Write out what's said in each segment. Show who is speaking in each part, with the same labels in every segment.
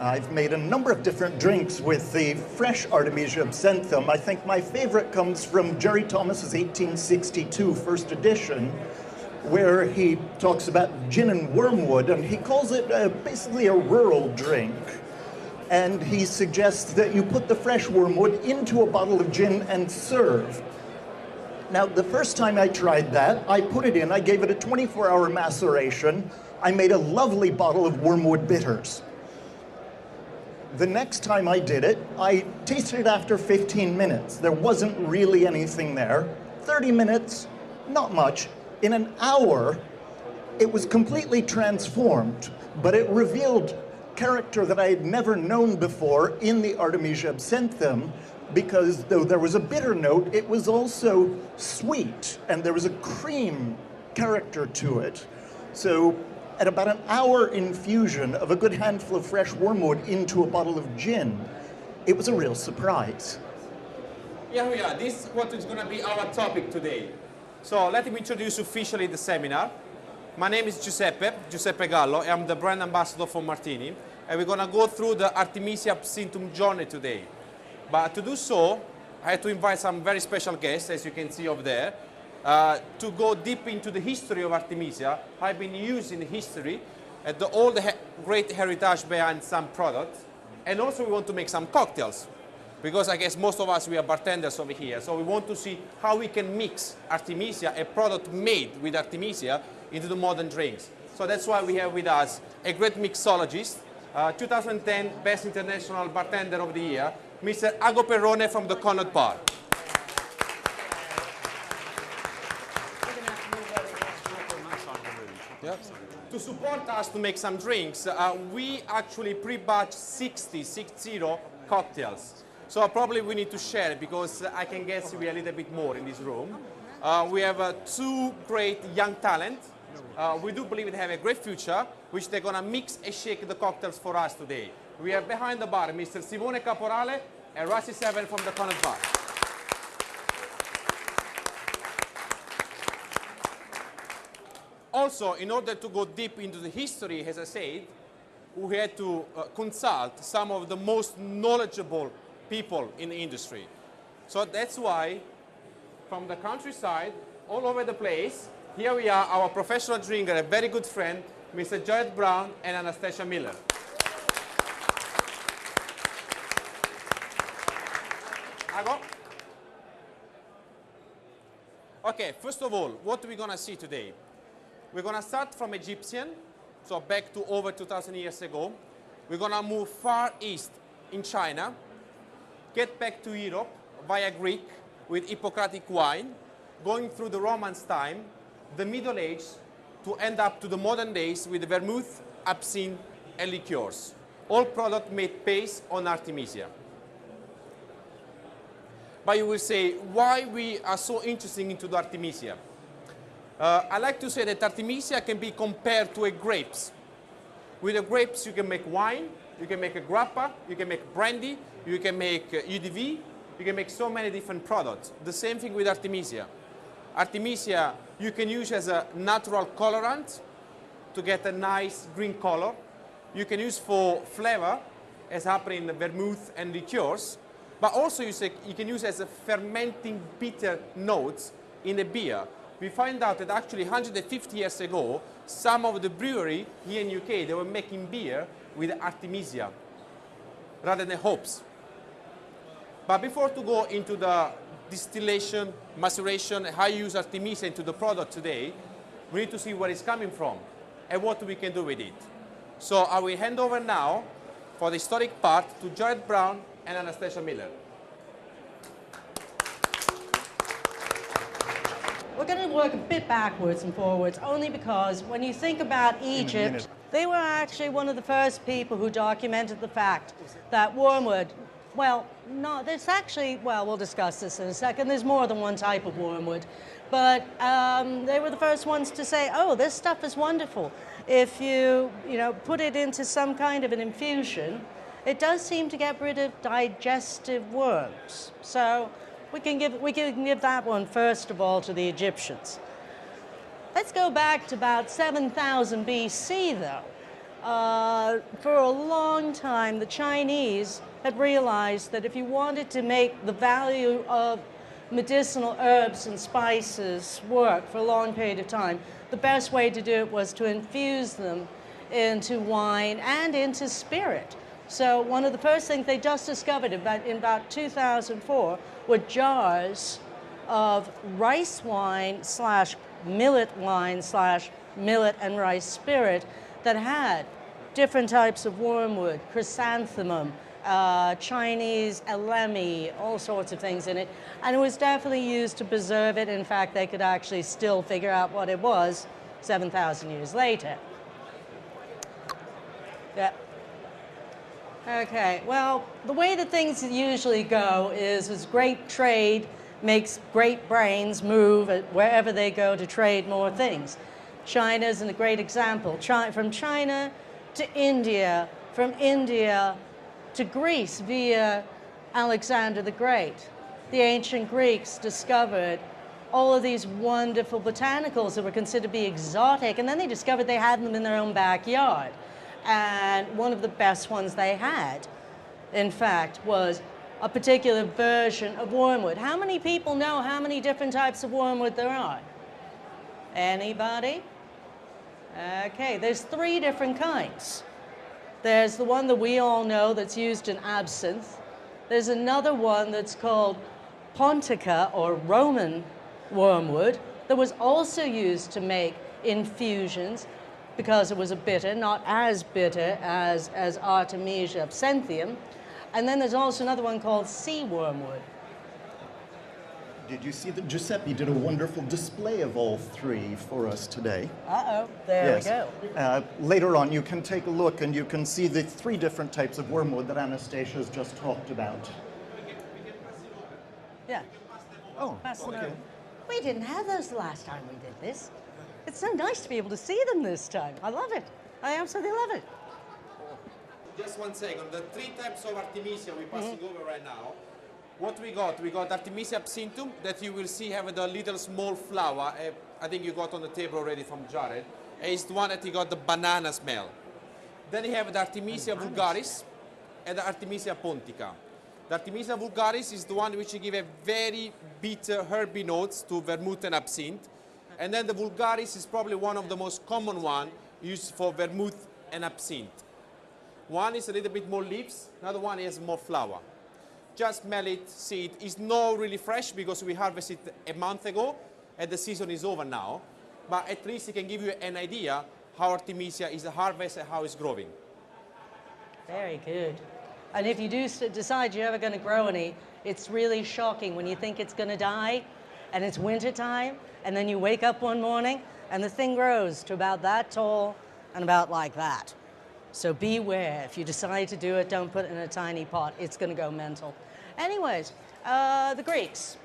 Speaker 1: I've made a number of different drinks with the fresh Artemisia absinthium. I think my favorite comes from Jerry Thomas's 1862 first edition, where he talks about gin and wormwood, and he calls it basically a rural drink. And he suggests that you put the fresh wormwood into a bottle of gin and serve. Now, the first time I tried that, I put it in, I gave it a 24-hour maceration. I made a lovely bottle of wormwood bitters. The next time I did it, I tasted it after 15 minutes. There wasn't really anything there. 30 minutes, not much. In an hour, it was completely transformed, but it revealed character that I had never known before in the Artemisia absinthium, because though there was a bitter note, it was also sweet, and there was a cream character to it. So at about an hour infusion of a good handful of fresh wormwood into a bottle of gin, it was a real surprise.
Speaker 2: Here we are. This is what is going to be our topic today. So let me introduce officially the seminar. My name is Giuseppe Gallo, and I'm the brand ambassador for Martini, and we're going to go through the Artemisia absinthium journey today. But to do so, I had to invite some very special guests, as you can see over there, to go deep into the history of Artemisia. I've been using history, all the great heritage behind some products, and also we want to make some cocktails. Because I guess most of us, we are bartenders over here, so we want to see how we can mix Artemisia, a product made with Artemisia, into the modern drinks. So that's why we have with us a great mixologist, 2010 Best International Bartender of the Year, Mr. Ago Perrone from the Connaught Bar. Yep. To support us to make some drinks, we actually pre-batch 60 cocktails. So probably we need to share it because I can guess we are a little bit more in this room. We have two great young talent. We do believe they have a great future, which they're going to mix and shake the cocktails for us today. We have behind the bar Mr. Simone Caporale and Rassi Seven from the Connaught Bar. Also, in order to go deep into the history, as I said, we had to consult some of the most knowledgeable people in the industry. So that's why, from the countryside, all over the place, here we are, our professional drinker, a very good friend, Mr. Jared Brown and Anastasia Miller. Ago? Okay, first of all, what are we going to see today? We're going to start from Egyptian, so back to over 2,000 years ago. We're going to move far east in China, get back to Europe via Greek with Hippocratic wine, going through the Romans' time, the Middle Age, to end up to the modern days with vermouth, absinthe, and liqueurs. All product made based on Artemisia. But you will say, why we are so interested into the Artemisia? I like to say that Artemisia can be compared to a grapes. With the grapes, you can make wine, you can make a grappa, you can make brandy, you can make UDV, you can make so many different products. The same thing with Artemisia. Artemisia you can use as a natural colorant to get a nice green color. You can use for flavor, as happening in the vermouth and liqueurs, but also you can use as a fermenting bitter notes in a beer. We find out that actually 150 years ago, some of the brewery here in UK, they were making beer with Artemisia rather than hops. But before to go into the distillation, maceration, how you use Artemisia into the product today, we need to see where it's coming from and what we can do with it. So I will hand over now for the historic part to Jared Brown and Anastasia Miller.
Speaker 3: We're going to work a bit backwards and forwards, only because when you think about Egypt, they were actually one of the first people who documented the fact that wormwood, well, no, there's actually, well, we'll discuss this in a second. There's more than one type of wormwood. But they were the first ones to say, oh, this stuff is wonderful. If you put it into some kind of an infusion, it does seem to get rid of digestive worms. So we can give that one first of all to the Egyptians. Let's go back to about 7,000 BC, though. For a long time, the Chinese had realized that if you wanted to make the value of medicinal herbs and spices work for a long period of time, the best way to do it was to infuse them into wine and into spirit. So one of the first things they just discovered in about 2004 were jars of rice wine slash millet wine slash millet and rice spirit that had different types of wormwood, chrysanthemum, Chinese elemi, all sorts of things in it. And it was definitely used to preserve it. In fact, they could actually still figure out what it was 7,000 years later. Yeah. Okay, well, the way that things usually go is as great trade makes great brains move wherever they go to trade more things. China is a great example. From China to India, from India to Greece via Alexander the Great. The ancient Greeks discovered all of these wonderful botanicals that were considered to be exotic, and then they discovered they had them in their own backyard. And one of the best ones they had, in fact, was a particular version of wormwood. How many people know how many different types of wormwood there are? Anybody? Okay, there's 3 different kinds. There's the one that we all know that's used in absinthe. There's another one that's called pontica, or Roman wormwood, that was also used to make infusions because it was a bitter, not as bitter as Artemisia absinthium. And then there's also another one called sea wormwood.
Speaker 1: Did you see that Giuseppe did a wonderful display of all 3 for us today?
Speaker 3: Uh-oh, there we go.
Speaker 1: Later on, you can take a look and you can see the 3 different types of wormwood that Anastasia's just talked about.
Speaker 3: Yeah.
Speaker 1: Oh,
Speaker 3: Pass them
Speaker 1: okay.
Speaker 3: over. We didn't have those the last time we did this. It's so nice to be able to see them this time. I love it. I absolutely love it.
Speaker 2: Just 1 second. The 3 types of Artemisia we're passing over right now. What we got? We got Artemisia absinthium that you will see have the little small flower. I think you got on the table already from Jared. It's the one that you got the banana smell. Then you have the Artemisia vulgaris and the Artemisia pontica. The Artemisia vulgaris is the one which give a very bitter herby notes to vermouth and absinthe. And then the vulgaris is probably one of the most common one used for vermouth and absinthe. One is a little bit more leaves, another one has more flower. Just smell it, see it. It's not really fresh because we harvested it a month ago and the season is over now. But at least it can give you an idea how Artemisia is harvested and how it's growing.
Speaker 3: Very good. And if you do decide you're ever going to grow any, it's really shocking when you think it's going to die and it's winter time, and then you wake up one morning and the thing grows to about that tall and about like that. So beware. If you decide to do it, don't put it in a tiny pot. It's going to go mental. Anyways, the Greeks.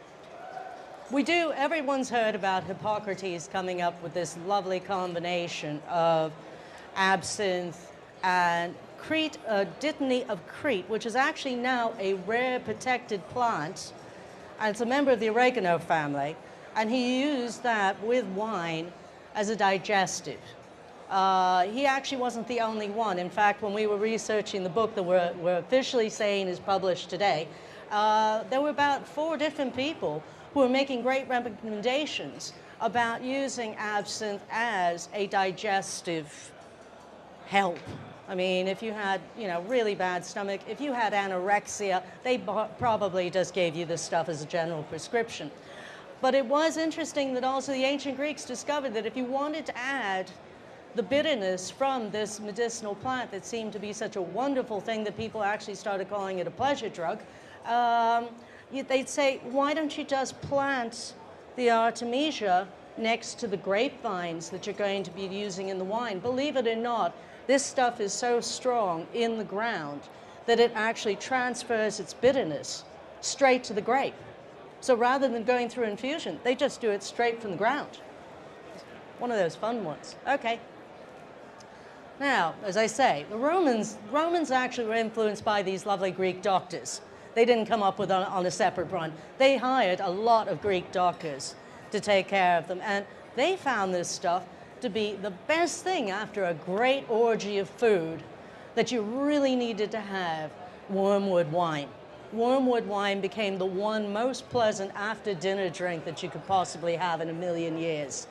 Speaker 3: Everyone's heard about Hippocrates coming up with this lovely combination of absinthe and Crete, dittany of Crete, which is actually now a rare protected plant. And it's a member of the oregano family. And he used that with wine as a digestive. He actually wasn't the only one. In fact, when we were researching the book that we're officially saying is published today, there were about 4 different people who were making great recommendations about using absinthe as a digestive help. I mean, if you had, really bad stomach, if you had anorexia, they probably just gave you this stuff as a general prescription. But it was interesting that also the ancient Greeks discovered that if you wanted to add the bitterness from this medicinal plant that seemed to be such a wonderful thing that people actually started calling it a pleasure drug, they'd say, why don't you just plant the Artemisia next to the grapevines that you're going to be using in the wine? Believe it or not, this stuff is so strong in the ground that it actually transfers its bitterness straight to the grape. So rather than going through infusion, they just do it straight from the ground. One of those fun ones. Okay. Now, as I say, the Romans actually were influenced by these lovely Greek doctors. They didn't come up with it on a separate run. They hired a lot of Greek doctors to take care of them, and they found this stuff to be the best thing after a great orgy of food that you really needed to have wormwood wine. Wormwood wine became the one most pleasant after dinner drink that you could possibly have in a million years.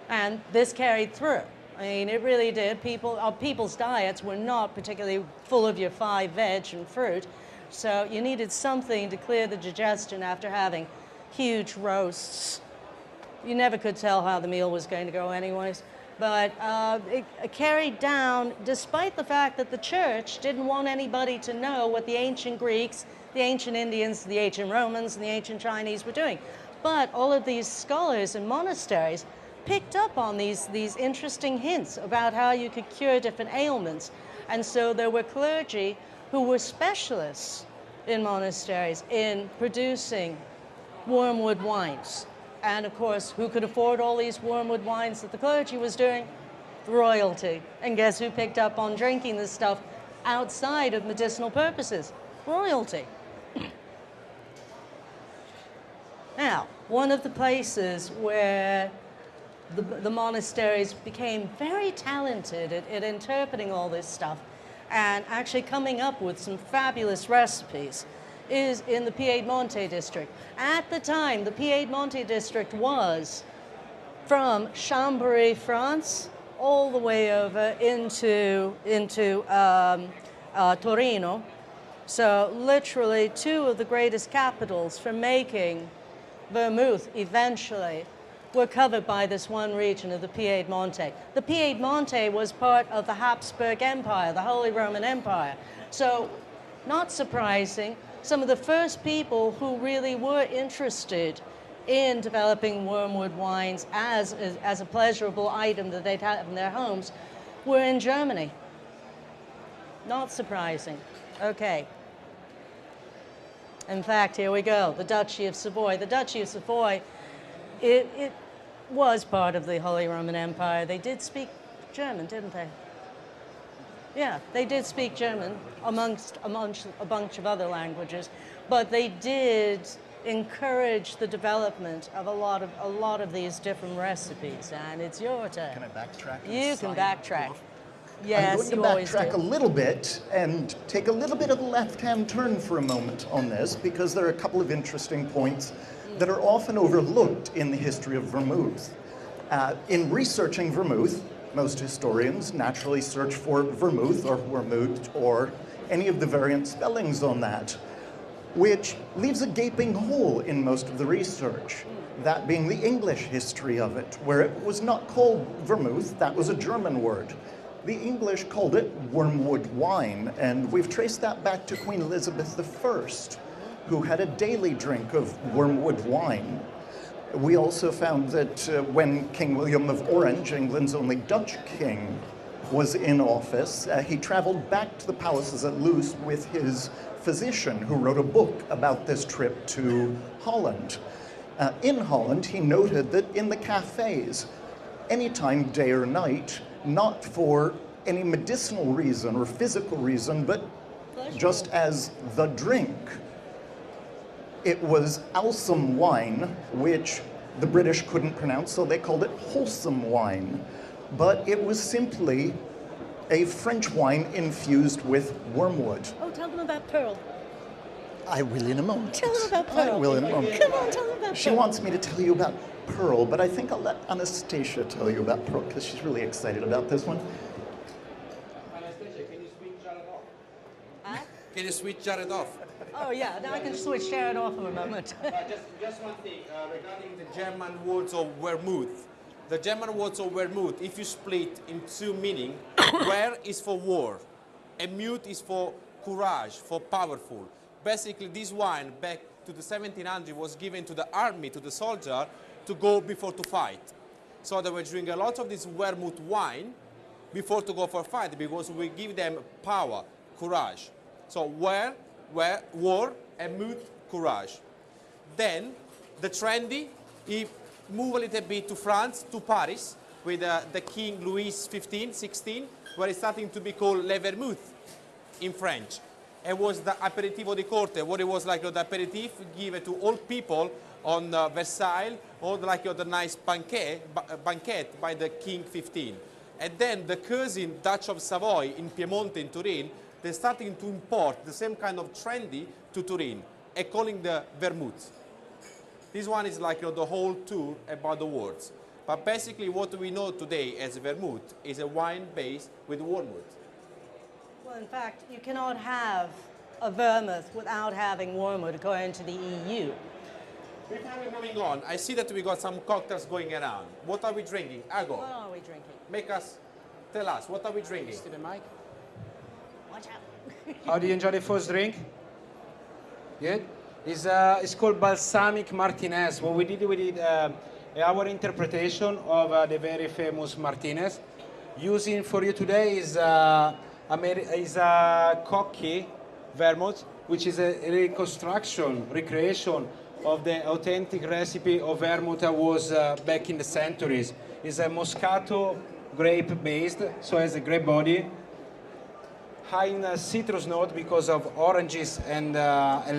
Speaker 3: And this carried through. I mean, it really did. People's diets were not particularly full of your 5 veg and fruit, so you needed something to clear the digestion after having huge roasts. You never could tell how the meal was going to go anyways. But it carried down, despite the fact that the church didn't want anybody to know what the ancient Greeks, the ancient Indians, the ancient Romans, and the ancient Chinese were doing. But all of these scholars and monasteries picked up on these interesting hints about how you could cure different ailments. And so there were clergy who were specialists in monasteries in producing wormwood wines. And of course, who could afford all these wormwood wines that the clergy was doing? Royalty. And guess who picked up on drinking this stuff outside of medicinal purposes? Royalty. Now, one of the places where the monasteries became very talented at interpreting all this stuff and actually coming up with some fabulous recipes is in the Piedmonte district. At the time, the Piedmonte district was from Chambéry, France, all the way over into Torino. So literally 2 of the greatest capitals for making vermouth eventually were covered by this one region of the Piedmonte. The Piedmonte was part of the Habsburg Empire, the Holy Roman Empire. So, not surprising, some of the first people who really were interested in developing wormwood wines as a pleasurable item that they'd have in their homes were in Germany. Not surprising. Okay. In fact, here we go, the Duchy of Savoy. The Duchy of Savoy, it was part of the Holy Roman Empire. They did speak German, didn't they? Yeah, they did speak German amongst a bunch of other languages, but they did encourage the development of a lot of these different recipes. And it's your turn.
Speaker 1: Can I backtrack?
Speaker 3: You can backtrack. Yes,
Speaker 1: I'm going to backtrack a little bit and take a little bit of a left-hand turn for a moment on this, because there are a couple of interesting points that are often overlooked in the history of vermouth. In researching vermouth, most historians naturally search for vermouth or vermouth or any of the variant spellings on that, which leaves a gaping hole in most of the research, that being the English history of it, where it was not called vermouth, that was a German word. The English called it wormwood wine, and we've traced that back to Queen Elizabeth I, who had a daily drink of wormwood wine. We also found that when King William of Orange, England's only Dutch king, was in office, he traveled back to the palaces at Loos with his physician, who wrote a book about this trip to Holland. In Holland, he noted that in the cafes, anytime, day or night, not for any medicinal reason or physical reason, but just as the drink, it was Alsam wine, which the British couldn't pronounce, so they called it wholesome wine. But it was simply a French wine infused with wormwood.
Speaker 3: Oh, tell them about Pearl.
Speaker 1: I will in a moment.
Speaker 3: Tell them about Pearl.
Speaker 1: I will in a moment.
Speaker 3: Come on, tell them about Pearl.
Speaker 1: She wants me to tell you about Pearl, but I think I'll let Anastasia tell you about Pearl, because she's really excited about this one.
Speaker 2: Anastasia, can you switch Jared off? Can you switch Jared off?
Speaker 3: Oh yeah, now I can switch Jared off for a moment.
Speaker 2: Just one thing regarding the German words of vermouth. The German words of vermouth, if you split in 2 meaning, ver is for war, and mute is for courage, for powerful. Basically, this wine back to the 1700s was given to the army, to the soldier, to go before to fight. So they were drinking a lot of this vermouth wine before to go for a fight, because we give them power, courage. So war, and mute, courage. Then the trendy, he moved a little bit to France, to Paris, with the King Louis XV, 16, where it's starting to be called le vermouth in French. It was the aperitivo di corte, what it was like the aperitif given to old people on Versailles or like the nice banquet by the King 15. And then the cousin Dutch of Savoy in Piedmont in Turin, they're starting to import the same kind of trendy to Turin and calling the vermouth. This one is like the whole tour about the words. But basically what we know today as vermouth is a wine based with wormwood.
Speaker 3: Well, in fact, you cannot have a vermouth without having wormwood according to the EU.
Speaker 2: Before we're moving on, I see that we got some cocktails going around. What are we drinking? Ago,
Speaker 3: What are we drinking?
Speaker 2: tell us, what are we drinking?
Speaker 4: To the mic.
Speaker 3: Watch out.
Speaker 4: How do you enjoy the first drink? Good? It's called Balsamic Martinez. What we did our interpretation of the very famous Martinez. Using for you today is a cocky vermouth, which is a recreation of the authentic recipe of vermouth that was back in the centuries. It's a Moscato grape based, so it has a grape body, high in citrus note because of oranges and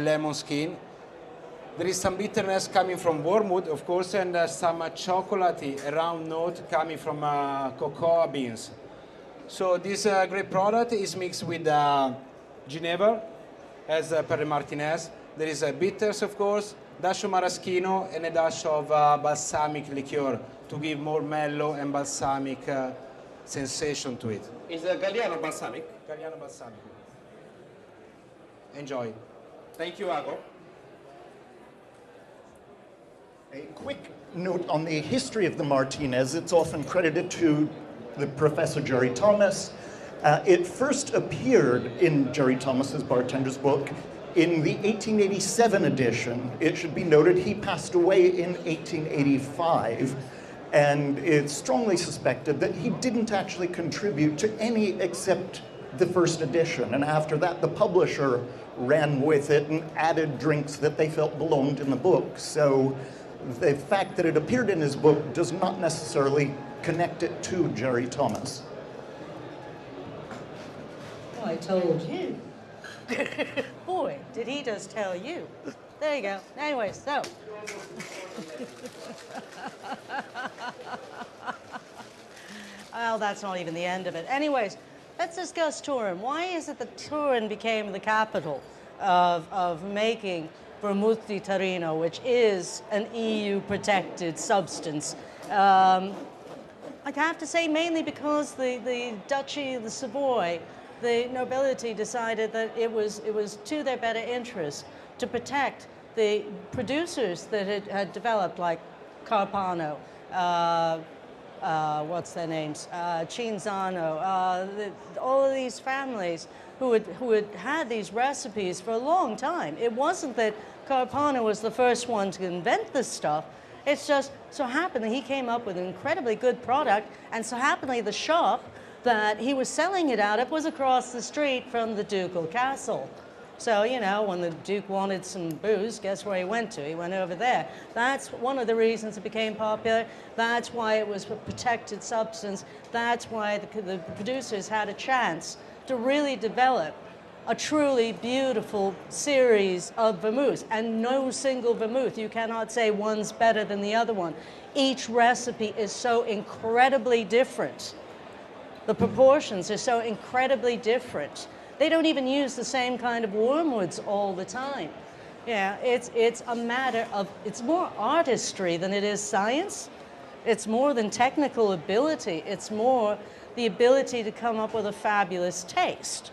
Speaker 4: lemon skin. There is some bitterness coming from wormwood, of course, and some chocolatey round note coming from cocoa beans. So this great product is mixed with Geneva, as per the Martinez. There is bitters, of course, dash of maraschino, and a dash of balsamic liqueur to give more mellow and balsamic sensation to it.
Speaker 2: Is a Galliano balsamic?
Speaker 4: Galliano balsamic. Enjoy.
Speaker 2: Thank you, Ago.
Speaker 1: A quick note on the history of the Martinez. It's often credited to the Professor Jerry Thomas. It first appeared in Jerry Thomas's bartender's book in the 1887 edition. It should be noted he passed away in 1885, and it's strongly suspected that he didn't actually contribute to any except the first edition. And after that, the publisher ran with it and added drinks that they felt belonged in the book. So the fact that it appeared in his book does not necessarily connect it to Jerry Thomas.
Speaker 3: Well, I told you. Boy, did he just tell you. There you go. Anyway, so. Well, that's not even the end of it. Anyways, let's discuss Turin. Why is it that Turin became the capital of making Vermouth di Torino, which is an EU-protected substance? I have to say mainly because the Duchy of the Savoy, the nobility decided that it was to their better interest to protect the producers that had developed, like Carpano, what's their names, Cinzano, all of these families who had these recipes for a long time. It wasn't that Carpano was the first one to invent this stuff. It's just so happened that he came up with an incredibly good product, and so happenly the shop that he was selling it out of was across the street from the ducal castle. So, you know, when the Duke wanted some booze, guess where he went to? He went over there. That's one of the reasons it became popular. That's why it was a protected substance. That's why the producers had a chance to really develop a truly beautiful series of vermouths. And no single vermouth, you cannot say one's better than the other one. Each recipe is so incredibly different. The proportions are so incredibly different. They don't even use the same kind of wormwoods all the time. Yeah, it's a matter of, it's more artistry than it is science. It's more than technical ability. It's more the ability to come up with a fabulous taste.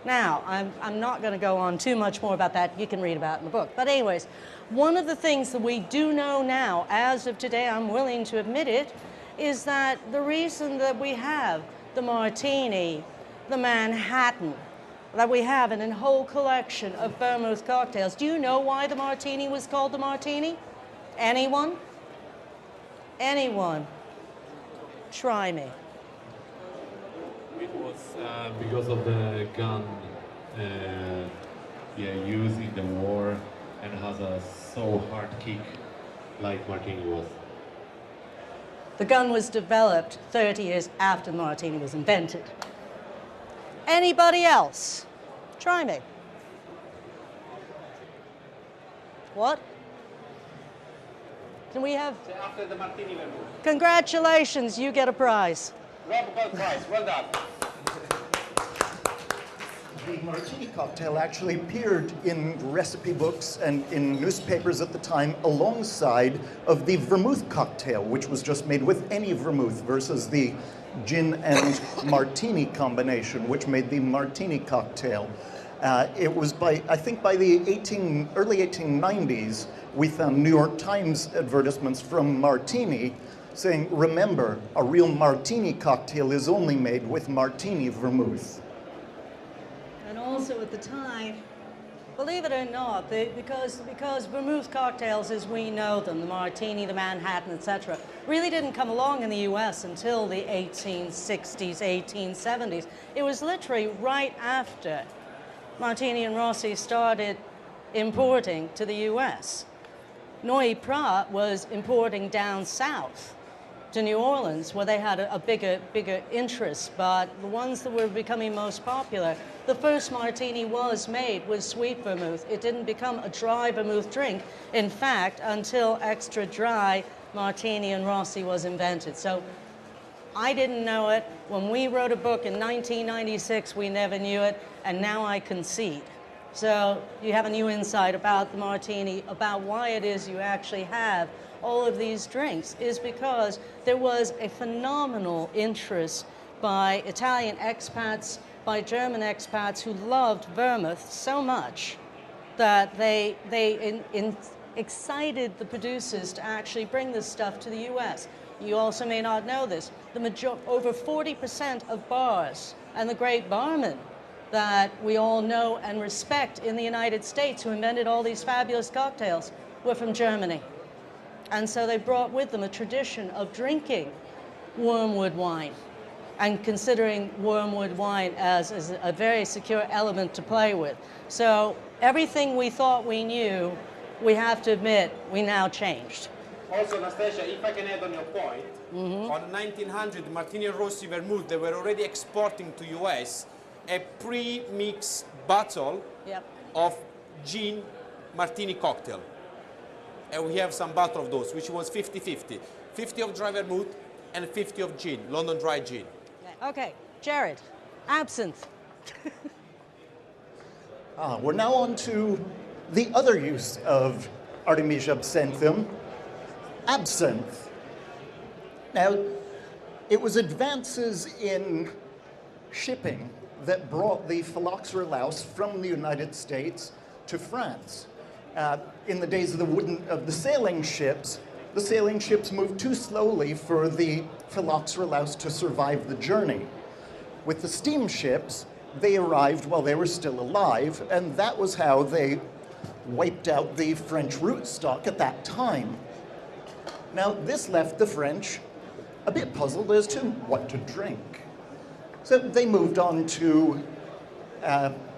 Speaker 3: Now, I'm not going to go on too much more about that. You can read about it in the book. But anyways, one of the things that we do know now, as of today, I'm willing to admit it, is that the reason that we have the Martini, the Manhattan, that we have in a whole collection of vermouth cocktails. Do you know why the Martini was called the Martini? Anyone? Anyone? Try me.
Speaker 5: It was because of the gun used in the war and has a so hard kick like Martini was.
Speaker 3: The gun was developed 30 years after the Martini was invented. Anybody else? Try me. What? Can we have...
Speaker 2: After the martini vermouth.
Speaker 3: Congratulations, you get a prize.
Speaker 2: Rob got prize, well done.
Speaker 1: The martini cocktail actually appeared in recipe books and in newspapers at the time alongside of the vermouth cocktail, which was just made with any vermouth, versus the gin and martini combination, which made the martini cocktail. It was I think by the early 1890s, we found New York Times advertisements from Martini saying, remember, a real martini cocktail is only made with martini vermouth.
Speaker 3: And also at the time, believe it or not, because vermouth cocktails as we know them, the martini, the Manhattan, etc., really didn't come along in the US until the 1860s, 1870s. It was literally right after Martini and Rossi started importing to the US. Noy Prat was importing down south to New Orleans, where they had a bigger interest, but the ones that were becoming most popular, the first martini was made with sweet vermouth. It didn't become a dry vermouth drink, in fact, until extra dry Martini and Rossi was invented. So I didn't know it. When we wrote a book in 1996, we never knew it, and now I concede. So you have a new insight about the martini, about why it is you actually have all of these drinks, is because there was a phenomenal interest by Italian expats, by German expats who loved vermouth so much that they excited the producers to actually bring this stuff to the US. You also may not know this, over 40% of bars and the great barmen that we all know and respect in the United States who invented all these fabulous cocktails were from Germany. And so they brought with them a tradition of drinking wormwood wine and considering wormwood wine as a very secure element to play with. So everything we thought we knew, we have to admit, we now changed.
Speaker 2: Also, Anastasia, if I can add on your point, on 1900, Martini and Rossi vermouth, they were already exporting to US a pre-mixed bottle of gin martini cocktail. And we have some bottle of those, which was 50-50. 50 of dry vermouth and 50 of gin, London dry gin.
Speaker 3: Okay, Jared, absinthe.
Speaker 1: We're now on to the other use of Artemisia absinthium, absinthe. Now, it was advances in shipping that brought the phylloxera louse from the United States to France. In the days of the sailing ships moved too slowly for the phylloxera louse to survive the journey. With the steamships, they arrived while they were still alive, and that was how they wiped out the French rootstock at that time. Now, this left the French a bit puzzled as to what to drink. So they moved on to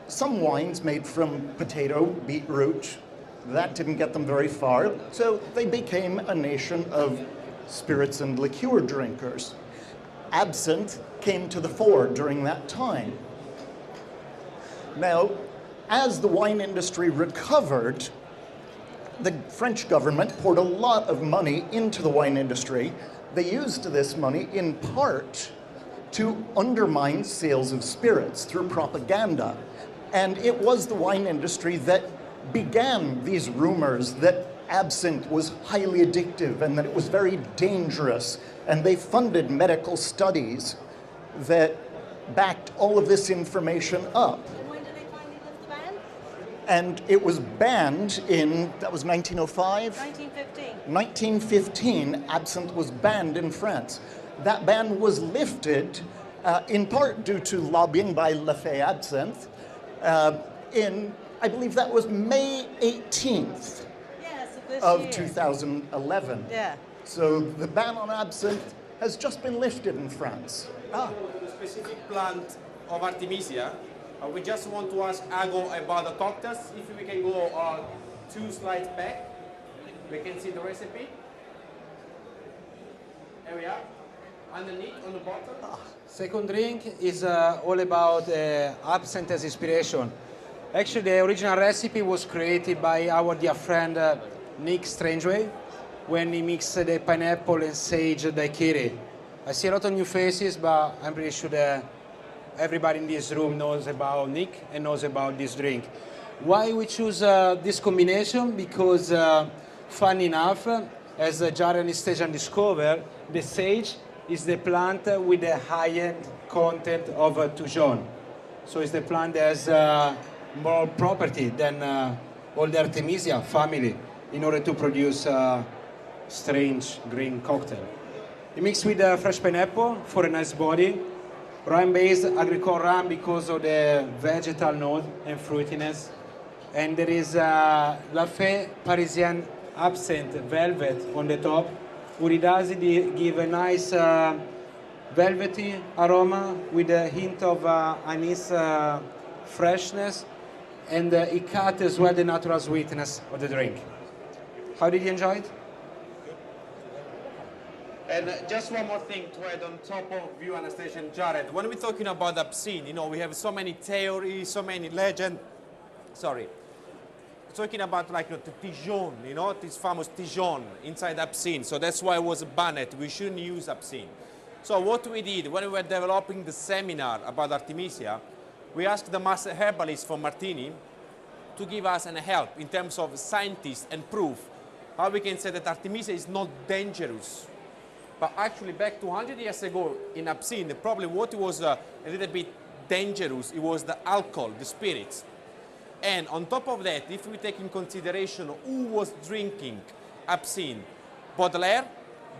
Speaker 1: some wines made from potato, beetroot. That didn't get them very far, so they became a nation of spirits and liqueur drinkers. Absinthe came to the fore during that time. Now, as the wine industry recovered, the French government poured a lot of money into the wine industry. They used this money in part to undermine sales of spirits through propaganda. And it was the wine industry that began these rumors that absinthe was highly addictive and that it was very dangerous. And they funded medical studies that backed all of this information up.
Speaker 3: And when did they finally lift the ban?
Speaker 1: And it was banned in, that was 1905?
Speaker 3: 1915.
Speaker 1: 1915, absinthe was banned in France. That ban was lifted in part due to lobbying by Lafay Absinthe in, I believe that was May 18th of 2011.
Speaker 3: Yeah.
Speaker 1: So the ban on absinthe has just been lifted in France.
Speaker 2: The specific plant of Artemisia, we just want to ask Ago about the cocktails. If we can go 2 slides back, we can see the recipe. There we are. Underneath on the bottom.
Speaker 4: Second drink is all about absinthe as inspiration. Actually, the original recipe was created by our dear friend Nick Strangeway, when he mixed the pineapple and sage daiquiri. I see a lot of new faces, but I'm pretty sure that everybody in this room knows about Nick and knows about this drink. Why we choose this combination? Because, fun enough, as Jared and his station discovered, the sage is the plant with the high-end content of Tujon. So it's the plant that has more property than all the Artemisia family in order to produce a strange green cocktail. It mixed with fresh pineapple for a nice body, rum-based agricole rum because of the vegetal note and fruitiness, and there is Lafay Parisian absinthe velvet on the top, what it does is it give a nice velvety aroma with a hint of anise freshness, and it cut as well the natural sweetness of the drink. How did you enjoy it?
Speaker 2: And just one more thing to add on top of you, Anastasia and Jared. When we're talking about absinthe, you know, we have so many theories, so many legends. Sorry. Talking about like the Tijon, you know, this famous Tijon inside absinthe. So that's why it was banned. We shouldn't use absinthe. So what we did when we were developing the seminar about Artemisia, we asked the master herbalist from Martini to give us an help in terms of scientists and proof how we can say that Artemisia is not dangerous. But actually back to 100 years ago in absinthe, probably what was a little bit dangerous, it was the alcohol, the spirits. And on top of that, if we take in consideration who was drinking absinthe, Baudelaire,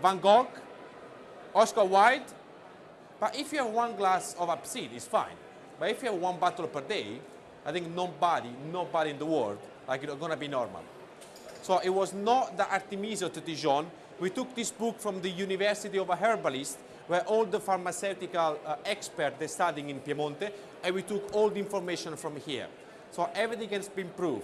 Speaker 2: Van Gogh, Oscar Wilde, but if you have one glass of absinthe, it's fine. But if you have one bottle per day, I think nobody in the world, like, it's gonna be normal. So it was not the Artemisia to Tijon. We took this book from the University of a Herbalist, where all the pharmaceutical experts they're studying in Piemonte, and we took all the information from here. So everything has been proved.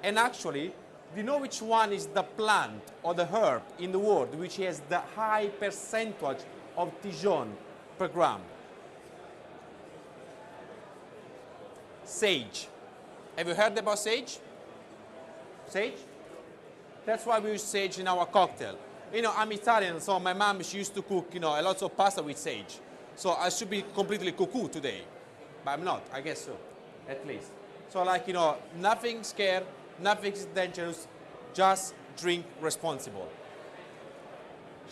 Speaker 2: And actually, do you know which one is the plant or the herb in the world which has the high percentage of Tijon per gram? Sage. Have you heard about sage? Sage? That's why we use sage in our cocktail. You know, I'm Italian, so my mom, she used to cook, you know, a lot of pasta with sage. So I should be completely cuckoo today. But I'm not, I guess so, at least. So like, you know, nothing scared, nothing dangerous, just drink responsible.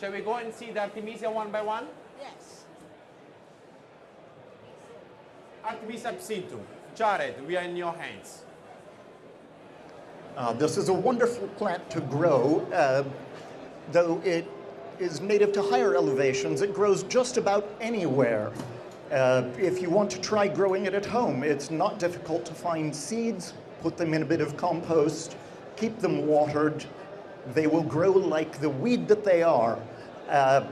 Speaker 2: Shall we go and see the Artemisia one by one?
Speaker 3: Yes.
Speaker 2: Artemisia absinthium. Jared, we are in your hands.
Speaker 1: This is a wonderful plant to grow. Though it is native to higher elevations, it grows just about anywhere. If you want to try growing it at home, it's not difficult to find seeds, put them in a bit of compost, keep them watered. They will grow like the weed that they are.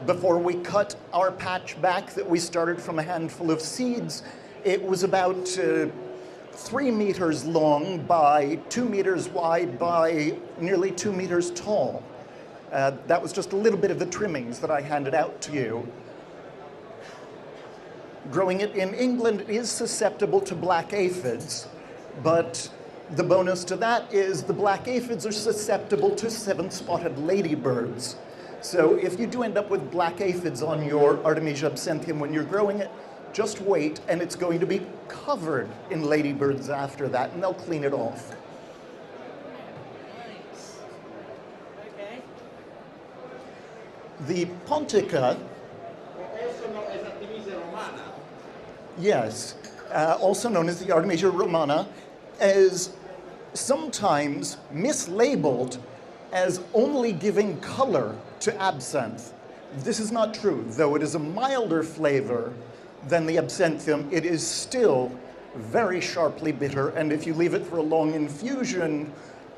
Speaker 1: Before we cut our patch back that we started from a handful of seeds, it was about 3 meters long by 2 meters wide by nearly 2 meters tall. That was just a little bit of the trimmings that I handed out to you. Growing it in England is susceptible to black aphids, but the bonus to that is the black aphids are susceptible to 7-spotted ladybirds. So if you do end up with black aphids on your Artemisia absinthium when you're growing it, just wait, and it's going to be covered in ladybirds after that, and they'll clean it off. The Pontica,
Speaker 2: Also known as Artemisia romana.
Speaker 1: yes, also known as the Artemisia romana, is sometimes mislabeled as only giving color to absinthe. This is not true. Though it is a milder flavor than the absinthium, it is still very sharply bitter, and if you leave it for a long infusion,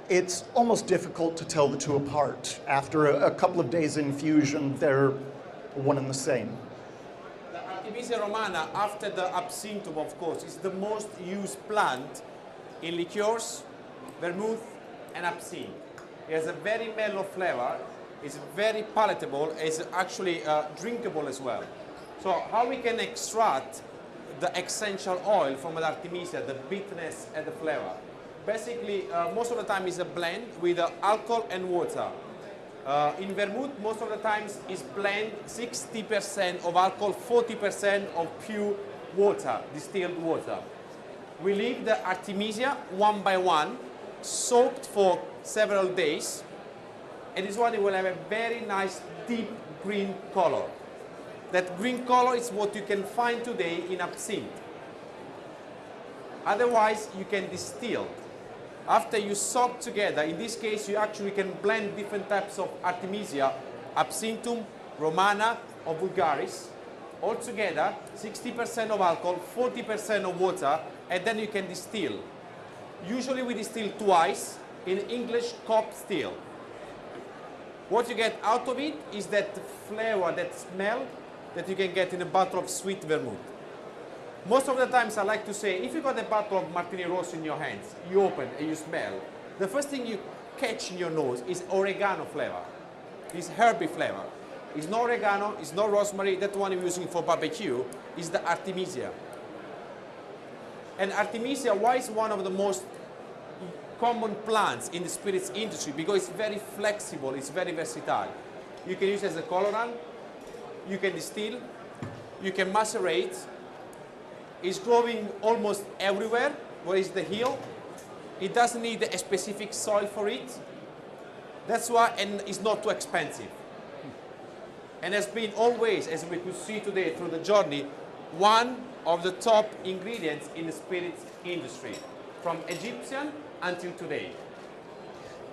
Speaker 1: it's almost difficult to tell the two apart. After a couple of days infusion, they're one and the same.
Speaker 2: The Artemisia romana, after the absinthium, of course, is the most used plant in liqueurs, vermouth, and absinthe. It has a very mellow flavor, it's very palatable, it's actually drinkable as well. So how we can extract the essential oil from the Artemisia, the bitterness and the flavor? Basically, most of the time is a blend with alcohol and water. In vermouth, most of the times is blend 60% of alcohol, 40% of pure water, distilled water. We leave the Artemisia one by one, soaked for several days, and this one will have a very nice deep green color. That green color is what you can find today in absinthe. Otherwise, you can distill. After you soak together, in this case, you actually can blend different types of Artemisia, Absinthium, Romana, or Vulgaris, all together, 60% of alcohol, 40% of water, and then you can distill. Usually we distill twice, in English cup still. What you get out of it is that flavor, that smell that you can get in a bottle of sweet vermouth. Most of the times I like to say, if you got a bottle of Martini Rosso in your hands, you open and you smell, the first thing you catch in your nose is oregano flavor. It's herby flavor. It's no oregano, it's no rosemary, that one we're using for barbecue, is the Artemisia. And Artemisia, why is one of the most common plants in the spirits industry? Because it's very flexible, it's very versatile. You can use it as a colorant, you can distill, you can macerate. It's growing almost everywhere. Where is the hill? It doesn't need a specific soil for it. That's why, and it's not too expensive. And has been always, as we could see today through the journey, one of the top ingredients in the spirits industry, from Egyptian until today.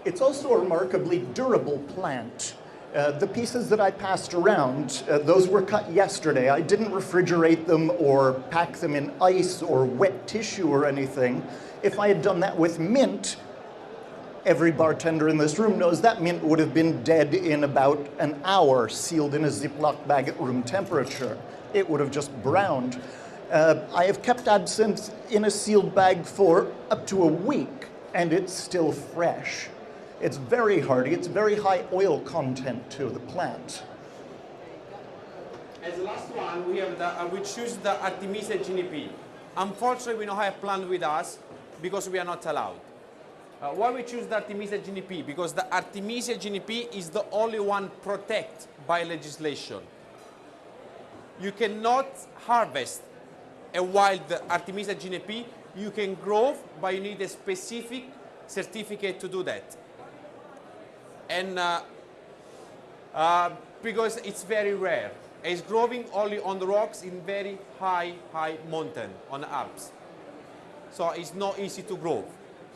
Speaker 1: It's also a remarkably durable plant. The pieces that I passed around, those were cut yesterday. I didn't refrigerate them or pack them in ice or wet tissue or anything. If I had done that with mint, every bartender in this room knows that mint would have been dead in about an hour, sealed in a Ziploc bag at room temperature. It would have just browned. I have kept absinthe in a sealed bag for up to a week, and it's still fresh. It's very hearty. It's very high oil content to the plant.
Speaker 2: As the last one, we have we choose the Artemisia GNP. Unfortunately, we don't have plant with us because we are not allowed. Why we choose the Artemisia GNP? Because the Artemisia GNP is the only one protected by legislation. You cannot harvest a wild Artemisia GNP. You can grow, but you need a specific certificate to do that. And because it's very rare. It's growing only on the rocks in very high mountain on the Alps. So it's not easy to grow.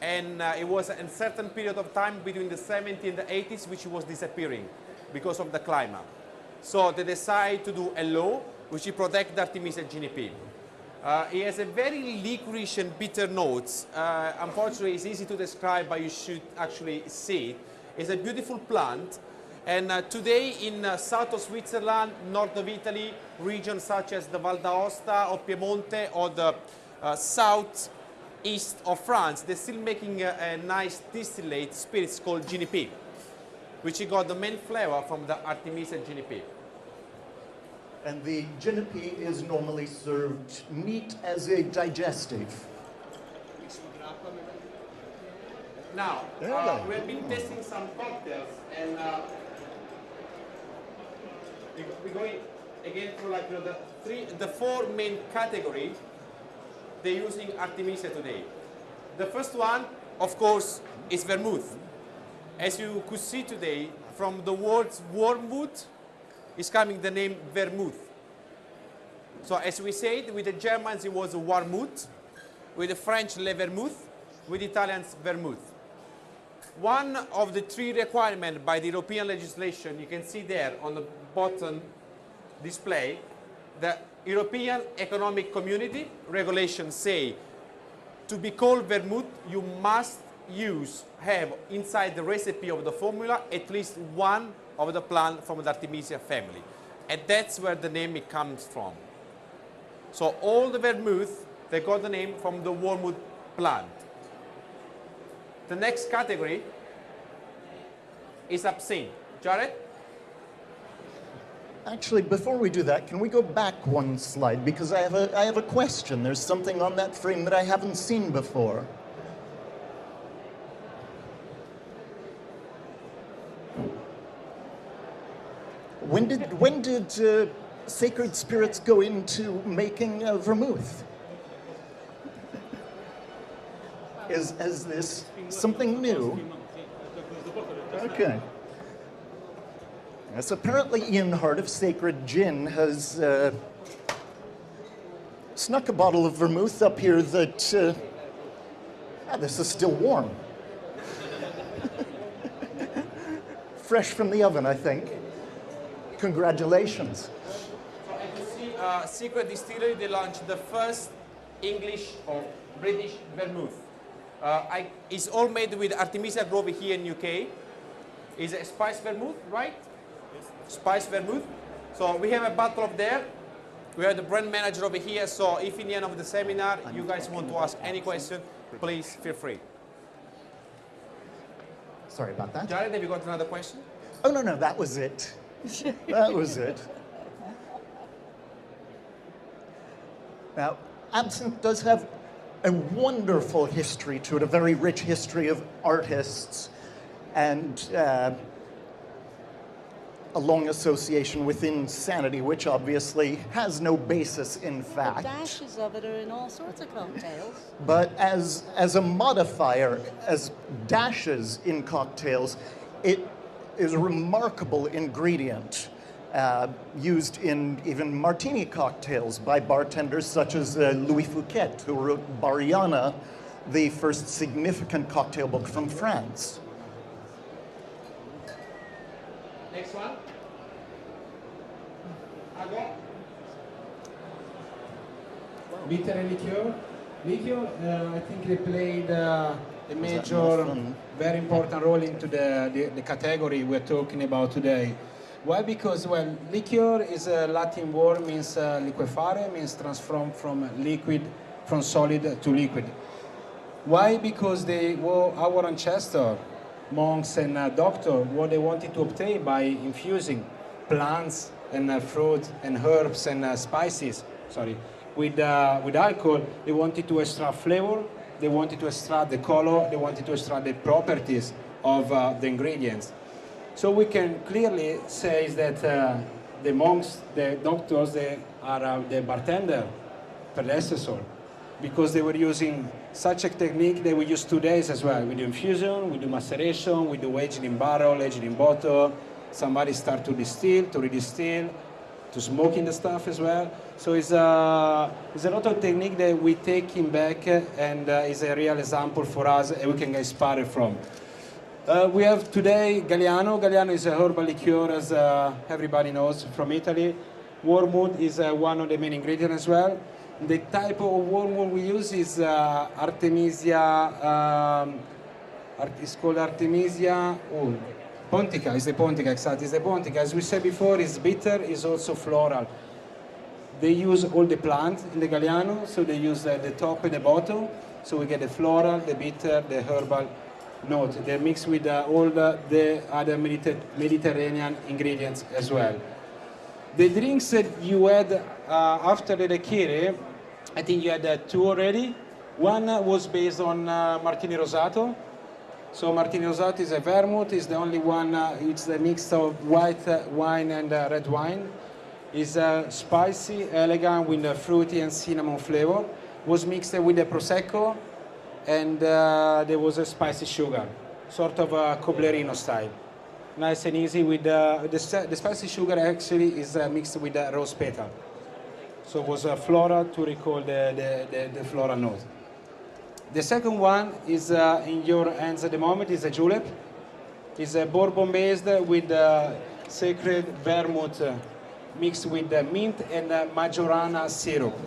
Speaker 2: And it was a certain period of time between the 70s and the 80s which was disappearing because of the climate. So they decided to do a law which protect the Artemisia GNP. It has a very licorice and bitter notes. Unfortunately, it's easy to describe, but you should actually see it. It's a beautiful plant, and today in south of Switzerland, north of Italy, regions such as the Val d'Aosta or Piemonte or the southeast of France, they're still making a nice distillate spirits called GNP, which got the main flavor from the Artemisia GNP.
Speaker 1: And the GNP is normally served neat as a digestive.
Speaker 2: Now, we've been testing some cocktails, and we're going again through like the four main categories they're using Artemisia today. The first one, of course, is vermouth. As you could see today, from the words wormwood is coming the name vermouth. So as we said, with the Germans it was warmouth, with the French le vermouth, with the Italians vermouth. One of the three requirements by the European legislation, you can see there on the bottom display, the European Economic Community regulations say to be called vermouth, you must have inside the recipe of the formula at least one of the plant from the Artemisia family. And that's where the name comes from. So all the vermouth, they got the name from the wormwood plant. The next category is absinthe. Jared?
Speaker 1: Actually, before we do that, can we go back one slide? Because I have a question. There's something on that frame that I haven't seen before. When did Sacred Spirits go into making vermouth? Is this something new? Okay. Yes, apparently Ian Hart of Sacred Gin has snuck a bottle of vermouth up here that, this is still warm. Fresh from the oven, I think. Congratulations.
Speaker 2: So as you see, Secret Distillery, they launched the first English or British vermouth. It's all made with Artemisia grove here in UK. It's a spice vermouth, right? Yes. Spice vermouth. So we have a bottle of there. We have the brand manager over here. So if in the end of the seminar you guys want to ask any question, please feel free.
Speaker 1: Sorry about that.
Speaker 2: Jared, have you got another question?
Speaker 1: Oh, no, that was it. That was it. Now, absinthe does have a wonderful history to it, a very rich history of artists, and a long association with insanity, which obviously has no basis in fact.
Speaker 3: The dashes of it are in all sorts of cocktails.
Speaker 1: But as a modifier, as dashes in cocktails, it is a remarkable ingredient used in even martini cocktails by bartenders such as Louis Fouquet, who wrote Bariana, the first significant cocktail book from France.
Speaker 2: Next one. Again.
Speaker 4: Bitter and liqueur. Liqueur, I think they played a major, very important role into the category we're talking about today. Why? Because, well, liqueur is a Latin word, means liquefare, means transform from liquid, from solid to liquid. Why? Because our ancestors, monks and doctors, what they wanted to obtain by infusing plants and fruit and herbs and spices, with alcohol, they wanted to extract flavor, they wanted to extract the color, they wanted to extract the properties of the ingredients. So we can clearly say that the monks, the doctors, they are the bartender predecessor, because they were using such a technique that we use today as well. We do infusion, we do maceration, we do aging in barrel, aging in bottle. Somebody start to distill, to redistill, to smoking the stuff as well. So it's a lot of technique that we take in back and is a real example for us and we can get inspired from. We have today Galliano. Galliano is a herbal liqueur, as everybody knows, from Italy. Wormwood is one of the main ingredients as well. The type of wormwood we use is Artemisia. It's called Artemisia. Pontica. It's the Pontica, exactly. It's the Pontica. As we said before, it's bitter. It's also floral. They use all the plants in the Galliano, so they use the top and the bottom. So we get the floral, the bitter, the herbal note. They're mixed with all the other Mediterranean ingredients as well. The drinks that you had after the daiquiri, I think you had two already. One was based on Martini Rosato. So Martini Rosato is a vermouth. It's the only one. It's a mix of white wine and red wine. It's spicy, elegant, with a fruity and cinnamon flavor. Was mixed with the prosecco, and there was a spicy sugar, sort of a Coblerino style. Nice and easy with the spicy sugar actually is mixed with the rose petal. So it was a floral to recall the floral note. The second one is in your hands at the moment, is a julep. It's a bourbon based with sacred vermouth mixed with mint and majorana syrup.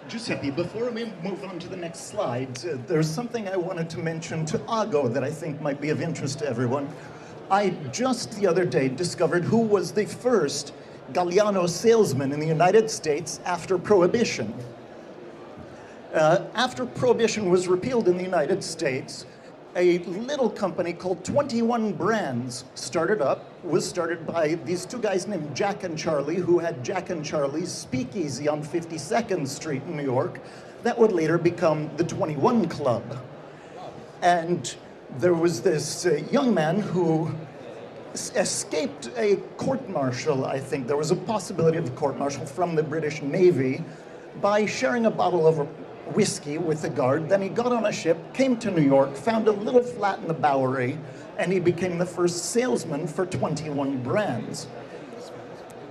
Speaker 1: Giuseppe, before we move on to the next slide, there's something I wanted to mention to Ago that I think might be of interest to everyone. I just the other day discovered who was the first Galliano salesman in the United States after Prohibition. After Prohibition was repealed in the United States, a little company called 21 Brands was started by these two guys named Jack and Charlie, who had Jack and Charlie's Speakeasy on 52nd Street in New York, that would later become the 21 Club. And there was this young man who escaped a court-martial, I think. There was a possibility of a court-martial from the British Navy by sharing a bottle of whiskey with the guard. Then he got on a ship, came to New York, found a little flat in the Bowery, and he became the first salesman for 21 brands.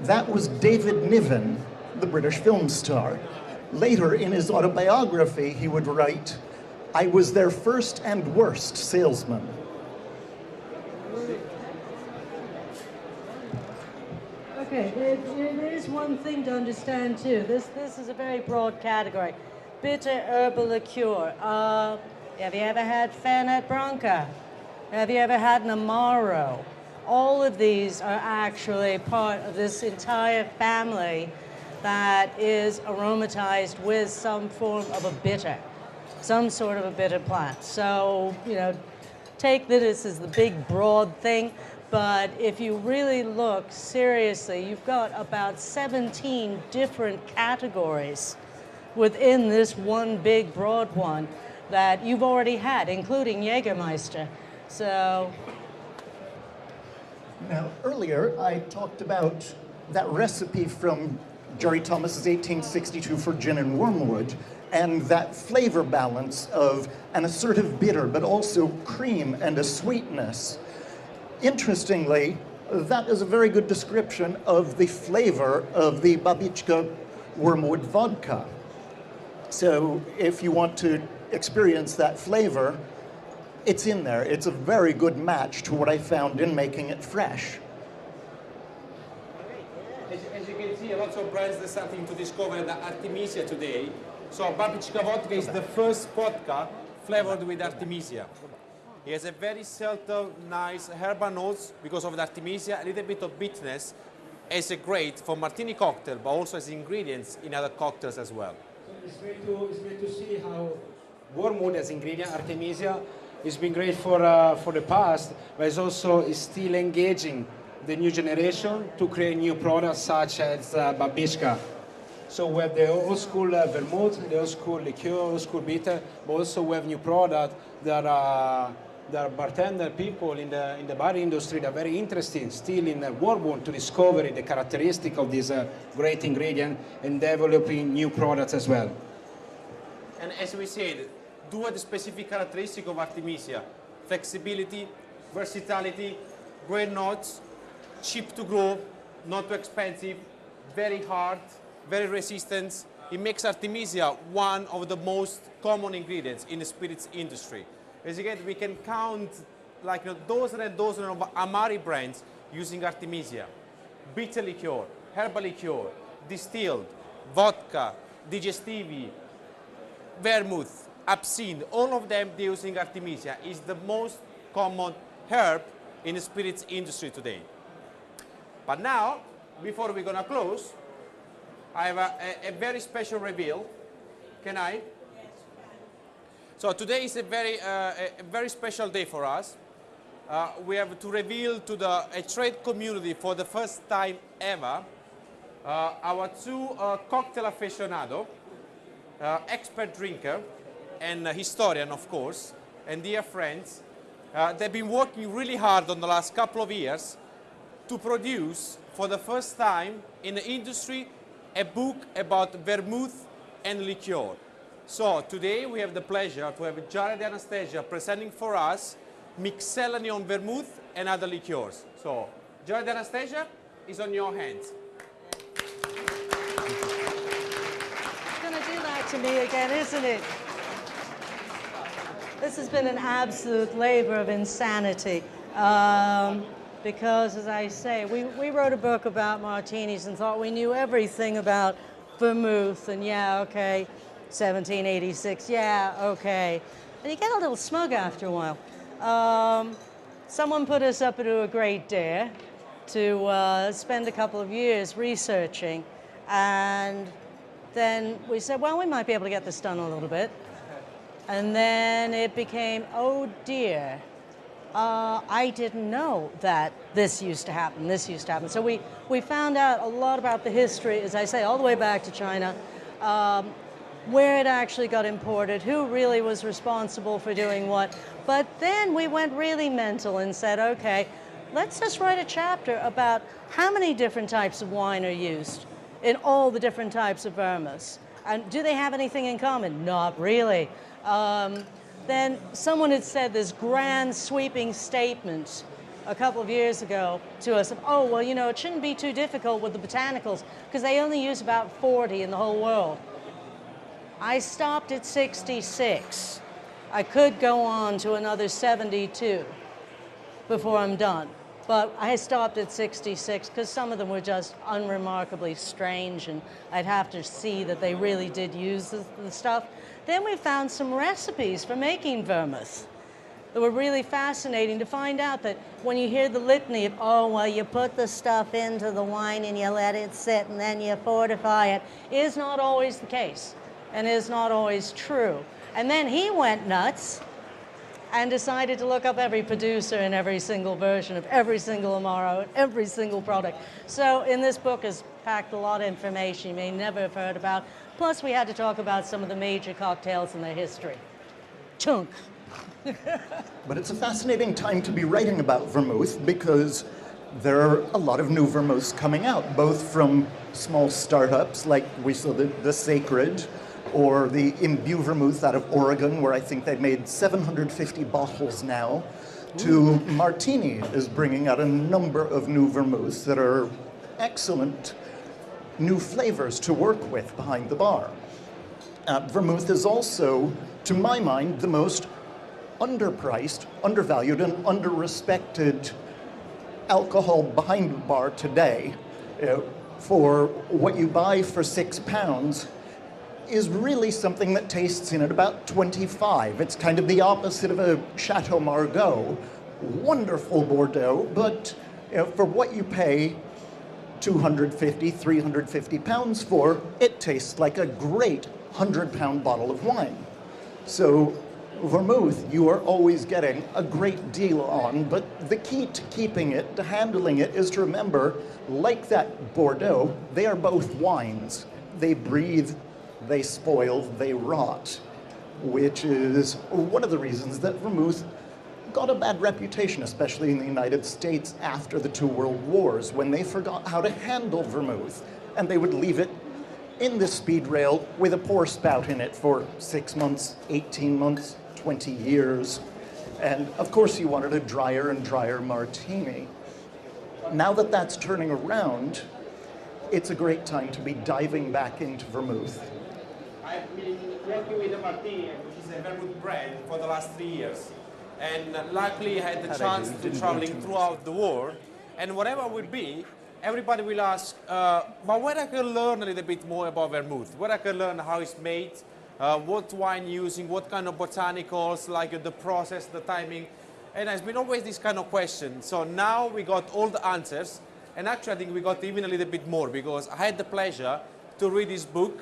Speaker 1: That was David Niven, the British film star. Later, in his autobiography, he would write, "I was their first and worst salesman."
Speaker 3: Okay, it is one thing to understand too. This is a very broad category. Bitter herbal liqueur. Have you ever had Fernet Branca? Have you ever had an Amaro? All of these are actually part of this entire family that is aromatized with some form of a bitter, some sort of a bitter plant. So, you know, take this as the big broad thing, but if you really look seriously, you've got about 17 different categories within this one big broad one that you've already had, including Jägermeister. So,
Speaker 1: now, earlier I talked about that recipe from Jerry Thomas's 1862 for gin and wormwood, and that flavor balance of an assertive bitter, but also cream and a sweetness. Interestingly, that is a very good description of the flavor of the Babička wormwood vodka. So if you want to experience that flavor, it's in there. It's a very good match to what I found in making it fresh.
Speaker 2: As you can see, lots of brands are starting to discover the Artemisia today. So Babička vodka is the first vodka flavored with Artemisia. It has a very subtle, nice herbal notes because of the Artemisia, a little bit of bitterness as a great for martini cocktail, but also as ingredients in other cocktails as well.
Speaker 4: It's great to see how wormwood as ingredient, Artemisia, has been great for the past, but it's also still engaging the new generation to create new products such as Babička. So we have the old school vermouth, the old school liqueur, old school bitter, but also we have new products that are bartender people in the bar industry that are very interested still in wormwood to discover the characteristic of this great ingredient and developing new products as well.
Speaker 2: And as we said, two are the specific characteristic of Artemisia: flexibility, versatility, great notes, cheap to grow, not too expensive, very hard, very resistant. It makes Artemisia one of the most common ingredients in the spirits industry. As again, we can count like dozens and dozens of Amari brands using Artemisia. Bitter liqueur, herbal liqueur, distilled, vodka, digestivi, vermouth, absinthe, all of them using Artemisia is the most common herb in the spirits industry today. But now, before we're gonna close, I have a very special reveal. Can I? So today is a very special day for us. We have to reveal to a trade community for the first time ever our two cocktail aficionado, expert drinker and historian, of course, and dear friends. They've been working really hard on the last couple of years to produce, for the first time in the industry, a book about vermouth and liqueur. So today we have the pleasure to have Jared and Anastasia presenting for us Mixellany on vermouth and other liqueurs. So Jared and Anastasia is on your hands.
Speaker 3: It's going to do that to me again, isn't it? This has been an absolute labor of insanity. Because, as I say, we wrote a book about martinis and thought we knew everything about vermouth, and yeah, okay, 1786, yeah, okay. And you get a little smug after a while. Someone put us up to a great dare to spend a couple of years researching, and then we said, well, we might be able to get this done a little bit. And then it became, oh dear, I didn't know that this used to happen, this used to happen. So we found out a lot about the history, as I say, all the way back to China. where it actually got imported, who really was responsible for doing what. But then we went really mental and said, okay, let's just write a chapter about how many different types of wine are used in all the different types of vermouths. And do they have anything in common? Not really. Then someone had said this grand sweeping statement a couple of years ago to us of, oh, well, you know, it shouldn't be too difficult with the botanicals because they only use about 40 in the whole world. I stopped at 66. I could go on to another 72 before I'm done. But I stopped at 66 because some of them were just unremarkably strange, and I'd have to see that they really did use the stuff. Then we found some recipes for making vermouth that were really fascinating to find out that when you hear the litany of, oh, well, you put the stuff into the wine and you let it sit and then you fortify it, is not always the case and is not always true. And then he went nuts and decided to look up every producer in every single version of every single Amaro and every single product. So in this book is packed a lot of information you may never have heard about. Plus we had to talk about some of the major cocktails in their history. Chunk.
Speaker 1: But it's a fascinating time to be writing about vermouth because there are a lot of new vermouths coming out, both from small startups like we saw the Sacred, or the Imbue Vermouth out of Oregon, where I think they've made 750 bottles now, to Martini is bringing out a number of new vermouths that are excellent new flavors to work with behind the bar. Vermouth is also, to my mind, the most underpriced, undervalued, and underrespected alcohol behind the bar today. For what you buy for £6 is really something that tastes in at about 25. It's kind of the opposite of a Chateau Margaux. Wonderful Bordeaux, but for what you pay 250, 350 pounds for, it tastes like a great 100-pound bottle of wine. So vermouth, you are always getting a great deal on, but the key to keeping it, to handling it, is to remember, like that Bordeaux, they are both wines. They breathe, they spoil, they rot, which is one of the reasons that vermouth got a bad reputation, especially in the United States after the two world wars, when they forgot how to handle vermouth, and they would leave it in the speed rail with a pour spout in it for 6 months, 18 months, 20 years. And of course you wanted a drier and drier martini. Now that that's turning around, it's a great time to be diving back into vermouth.
Speaker 2: I've been working with a martini, which is a vermouth brand, for the last 3 years. And luckily I had the chance to traveling throughout the world. And whatever it would be, everybody will ask, but where I can learn a little bit more about vermouth, where I can learn how it's made, what wine using, what kind of botanicals, like the process, the timing. And it's been always this kind of question. So now we got all the answers. And actually I think we got even a little bit more, because I had the pleasure to read this book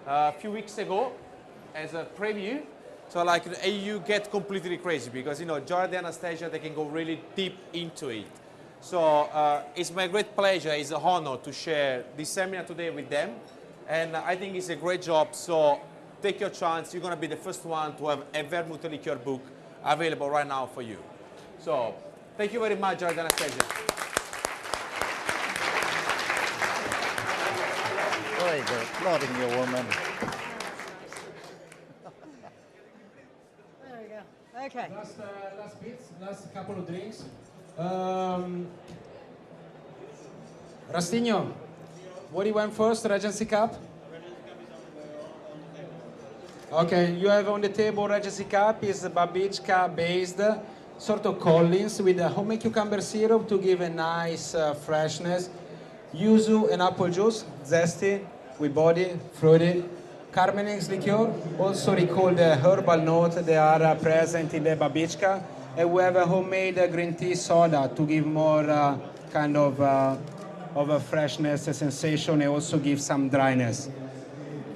Speaker 2: a few weeks ago as a preview. So like you get completely crazy, because you know Jordi and Anastasia, they can go really deep into it. So it's my great pleasure, it's an honor to share this seminar today with them. And I think it's a great job, so take your chance. You're going to be the first one to have a vermouth liqueur book available right now for you. So thank you very much, Jordi and Anastasia.
Speaker 1: Very good, applauding you, woman.
Speaker 3: There we go. Okay.
Speaker 4: Last bits, last couple of drinks. Rastigno, what do you want first, Regency Cup? Okay, you have on the table Regency Cup, is Babicka based, sort of Collins with a homemade cucumber syrup to give a nice freshness. Yuzu and apple juice, zesty, with body, fruity. Carmenix liqueur, also recall the herbal note that are present in the Babicka. And we have a homemade green tea soda to give more kind of a freshness, a sensation, and also give some dryness.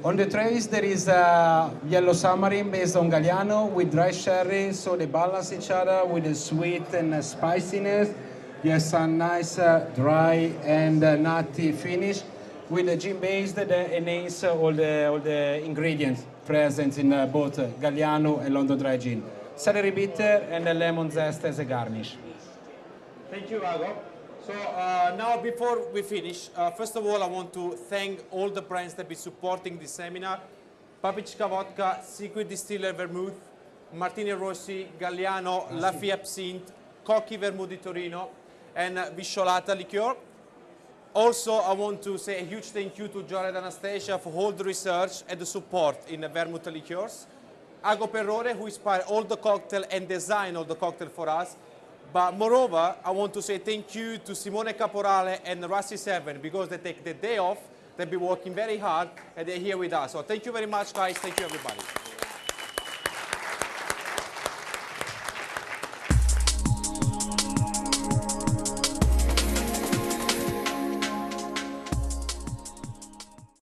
Speaker 4: On the trays there is yellow Samarin based on Galliano with dry sherry, so they balance each other with the sweet and spiciness. Yes, a nice dry and nutty finish with the gin base that enhance all the ingredients. present in both Galliano and London Dry Gin. Celery bitter and a lemon zest as a garnish.
Speaker 2: Thank you, Vago. So now before we finish, first of all, I want to thank all the brands that have been supporting this seminar. Paprika Vodka, Secret Distiller Vermouth, Martini Rossi, Galliano, Lafite Absinthe, Cocchi Vermouth di Torino, and Visciolata Liqueur. Also, I want to say a huge thank you to Jared Anastasia for all the research and the support in the vermouth liqueurs. Ago Perrone, who inspired all the cocktail and designed all the cocktail for us. But moreover, I want to say thank you to Simone Caporale and Rassi 7 because they take the day off, they've been working very hard, and they're here with us. So thank you very much, guys. Thank you, everybody.